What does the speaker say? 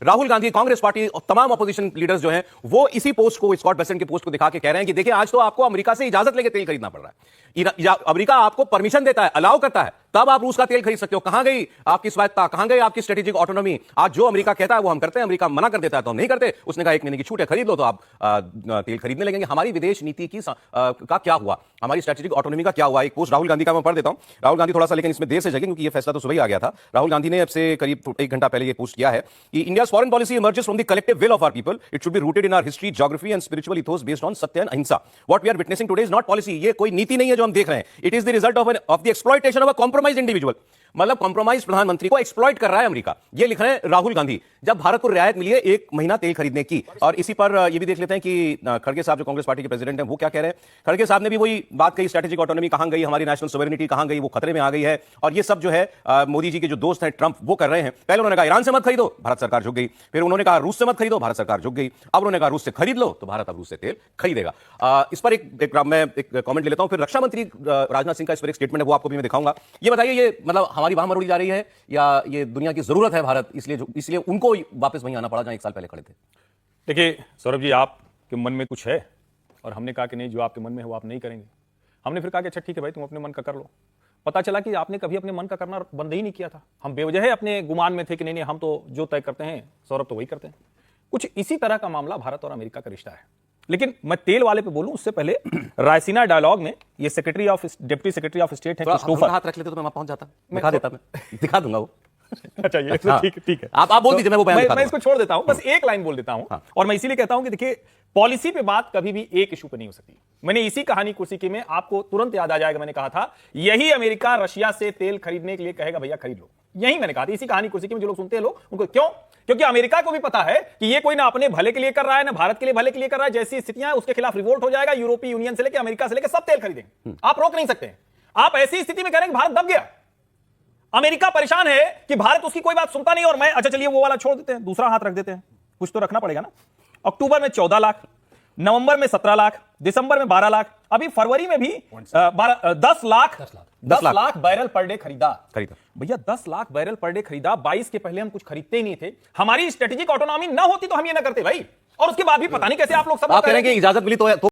Rahul Gandhi, Congress party और तमाम opposition leaders जो हैं वो इसी पोस्ट को, स्कॉट बेसेंट के पोस्ट को दिखा के कह रहे हैं कि देखिए आज तो आपको अमेरिका से इजाजत लेके तेल खरीदना पड़ रहा है। अमेरिका आपको परमिशन देता है, अलाउ करता है, तब आप रूस का तेल खरीद सकते हो। कहां गई आपकी स्वायत्ता, कहां गई आपकी स्ट्रेटेजिक ऑटोनॉमी? आज जो अमेरिका कहता है वो हम करते हैं, अमेरिका मना कर देता है तो हम नहीं करते। उसने कहा 1 महीने की छूट है, खरीद लो, तो आप तेल खरीदने लगेंगे। हमारी विदेश नीति की का क्या हुआ, हमारी स्ट्रेटेजिक ऑटोनॉमी का क्या हुआ? एक पोस्ट राहुल गांधी का मैं पढ़ देता हूं। राहुल गांधी थोड़ा सा लेकिन इसमें देर से जगे क्योंकि ये फैसला तो सुबह ही आ गया था। राहुल गांधी ने अब से करीब 1 घंटा पहले ये पोस्ट किया है कि India's foreign policy emerges from the collective will of our people, it should be rooted in our history, geography and spiritual ethos based on satya and ahimsa. What we are witnessing today is not policy, ये कोई नीति नहीं है जो हम देख रहे हैं। It is the result of the exploitation of a compromise individual. मतलब कॉम्प्रोमाइज प्रधानमंत्री को एक्सप्लॉइट कर रहा है अमेरिका, ये लिख रहे हैं राहुल गांधी। जब भारत को रियायत मिली है 1 महीना तेल खरीदने की। और इसी पर ये भी देख लेते हैं कि खड़गे साहब जो कांग्रेस पार्टी के प्रेसिडेंट हैं वो क्या कह रहे हैं। खड़गे साहब ने भी वही बात कही, स्ट्रेटेजिक ऑटोनॉमी कहां गई, हमारी नेशनल सोवरेनिटी कहां गई, वो खतरे में आ गई है। और ये सब जो है मोदी जी के जो दोस्त हैं ट्रंप, वो कर रहे हैं। पहले उन्होंने कहा ईरान से मत खरीदो, भारत सरकार झुक गई। फिर उन्होंने कहा रूस से मत खरीदो, भारत सरकार झुक गई। अब उन्होंने कहा रूस से खरीद लो, तो भारत अब रूस से तेल खरीदेगा। इस पर मैं एक कमेंट ले लेता हूं। फिर रक्षा मंत्री राजनाथ सिंह का इस पर एक स्टेटमेंट है, वो आपको भी मैं दिखाऊंगा। ये बताइए, ये मतलब हमारी वाह मरोड़ी जा रही है या ये दुनिया की जरूरत है भारत, इसलिए उनको वापस वहीं आना पड़ा जहां 1 साल पहले खड़े थे? देखिए सौरभ जी, आपके मन में कुछ है और हमने कहा कि नहीं, जो आपके मन में है वो आप नहीं करेंगे। हमने फिर कहा कि अच्छा ठीक है भाई, तुम अपने मन का कर लो। पता चला कि आपने कभी अपने मन का करना बंद ही नहीं किया था। हम बेवजह अपने गुमान में थे कि नहीं हम तो जो तय करते हैं सौरभ तो वही करते हैं। कुछ इसी तरह का मामला भारत और अमेरिका का रिश्ता है। लेकिन मैं तेल वाले पे बोलूं उससे पहले रायसीना डायलॉग में ये डिप्टी सेक्रेटरी ऑफ स्टेट है क्रिस्टोफर। हाथ रख लेते तो मैं वहां पहुंच जाता, दिखा देता, मैं दिखा दूंगा वो। अच्छा ये ठीक है, आप बोल दीजिए, मैं इसको छोड़ देता हूं, बस एक लाइन बोल देता हूं। और मैं इसीलिए कहता हूं कि देखिए, पॉलिसी पे बात कभी भी एक इशू पे नहीं हो सकती। मैंने इसी कहानी कुर्सी की में आपको तुरंत याद आ जाएगा, मैंने कहा था यही अमेरिका रशिया से तेल खरीदने के लिए कहेगा भैया खरीद लो। यही मैंने कहा था, इसी कहानी कुर्सी की में जो लोग सुनते हैं लोग उनको क्यों, क्योंकि अमेरिका को भी पता है कि ये कोई ना अपने भले के लिए कर रहा है ना भारत के लिए भले के लिए कर रहा है। जैसी स्थितियां उसके खिलाफ रिवोल्ट हो जाएगा, यूरोपीय यूनियन से लेकर अमेरिका से लेकर सब तेल खरीदेंगे। आप रोक नहीं सकते। आप ऐसी स्थिति में कह रहे हैं कि भारत दब गया, अमेरिका परेशान है कि भारत उसकी कोई बात सुनता नहीं। और मैं अच्छा चलिए वो वाला छोड़ देते हैं, दूसरा हाथ रख देते हैं, कुछ तो रखना पड़ेगा ना। अक्टूबर में 14 लाख, नवंबर में 17 लाख, दिसंबर में 12 लाख, अभी फरवरी में भी 10 लाख बैरल पर डे खरीदा। भैया 10 लाख बैरल पर डे खरीदा। 22 के पहले हम कुछ खरीदते ही नहीं थे। हमारी स्ट्रेटेजिक ऑटोनॉमी ना होती तो हम ये ना करते भाई। और उसके बाद भी पता नहीं कैसे आप लोग सब कह रहे हैं कि इजाजत मिली तो